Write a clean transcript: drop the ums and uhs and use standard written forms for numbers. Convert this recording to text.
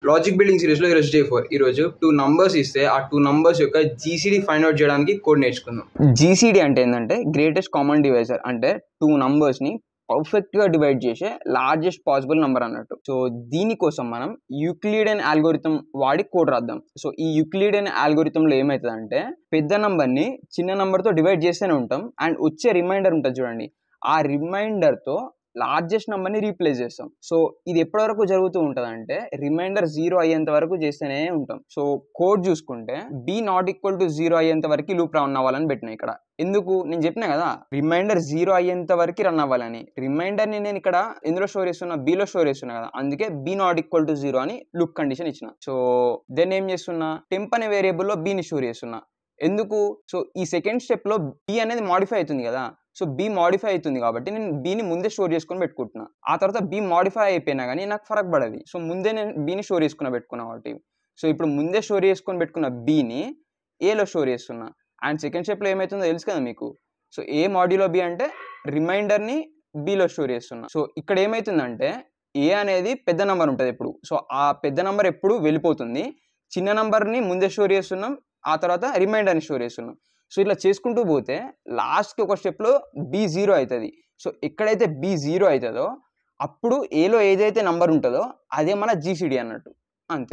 Logic building series లో ఈరోజు day 4. ఈరోజు 2 నంబర్స్ ఇస్తే ఆ 2 నంబర్స్ యొక్క జీసీడీ ఫైండ్ అవుట్ చేయడానికి కోడ్ నేర్చుకుందాం. జీసీడీ అంటే ఏంటంటే గ్రేటెస్ట్ కామన్ డివైజర్, అంటే 2 నంబర్స్ ని పర్ఫెక్ట్ గా డివైడ్ చేసే లార్జెస్ట్ పాసిబుల్ నంబర్ అన్నట్టు. సో దీనికోసం మనం యూక్లిడియన్ అల్గోరిథం వాడి కోడ్ రాద్దాం. సో ఈ యూక్లిడియన్ అల్గోరిథం లో ఏమవుతుందంటే పెద్ద నంబర్ ని చిన్న నంబర్ తో డివైడ్ చేస్తూనే ఉంటాం, అండ్ వచ్చే రిమైండర్ ఉంటుంది చూడండి, ఆ రిమైండర్ తో లార్జెస్ట్ నెంబర్ ని రీప్లేస్ చేస్తాం. సో ఇది ఎప్పటి వరకు జరుగుతూ ఉంటది అంటే రిమైండర్ 0 అయ్యేంత వరకు చేస్తూనే ఉంటాం. సో కోడ్ చూసుకుంటే b నాట్ ఈక్వల్ టు 0 అయ్యేంత వరకు లూప్ రన్ అవ్వాలని పెట్టినా. ఇక్కడ ఎందుకు నేను చెప్పినా కదా, రిమైండర్ 0 అయ్యేంత వరకు రన్ అవ్వాలని. రిమైండర్ ని నేను ఇక్కడ ఎందులో స్టోర్ చేస్తున్నా, b లో స్టోర్ చేస్తున్నా కదా, అందుకే b నాట్ ఈక్వల్ టు 0 అని లూప్ కండిషన్ ఇచ్చిన. సో దెన్ ఏం చేస్తున్నా, టెంప్ అనే వేరియబుల్ లో b ని స్టోర్ చేస్తున్నా. ఎందుకు, సో ఈ సెకండ్ స్టెప్ లో b అనేది మాడిఫై అవుతుంది కదా, సో b మాడిఫై అవుతుంది కాబట్టి నేను b ని ముందే స్టోర్ చేసుకొని పెట్టుకుంటున్నా. ఆ తర్వాత b మాడిఫై అయిపోయినా కానీ నాకు ఫరక్ పడది. సో ముందే నేను b ని స్టోర్ చేసుకుని పెట్టుకున్నా కాబట్టి, సో ఇప్పుడు ముందే స్టోర్ చేసుకొని పెట్టుకున్న b ని a లో స్టోర్ చేస్తున్నా. అండ్ సెకండ్ స్టెప్ లో ఏమవుతుందో తెలుసు కదా మీకు. సో a మాడ్యులో b అంటే రిమైండర్ ని b లో స్టోర్ చేస్తున్నా. సో ఇక్కడ ఏమవుతుందంటే a అనేది పెద్ద నెంబర్ ఉంటుంది ఎప్పుడు, సో ఆ పెద్ద నెంబర్ ఎప్పుడు వెళ్ళిపోతుంది, చిన్న నెంబర్ని ముందే స్టోర్ చేస్తున్నాం, ఆ తర్వాత రిమైండర్ని స్టోర్ చేస్తున్నాం. సో ఇట్లా చేసుకుంటూ పోతే లాస్ట్కి ఒక స్టెప్లో b 0 అవుతుంది. సో ఎక్కడైతే b 0 అవుతుందో అప్పుడు ఏలో ఏదైతే నంబర్ ఉంటుందో అదే మన జీసీడీ అన్నట్టు, అంతే.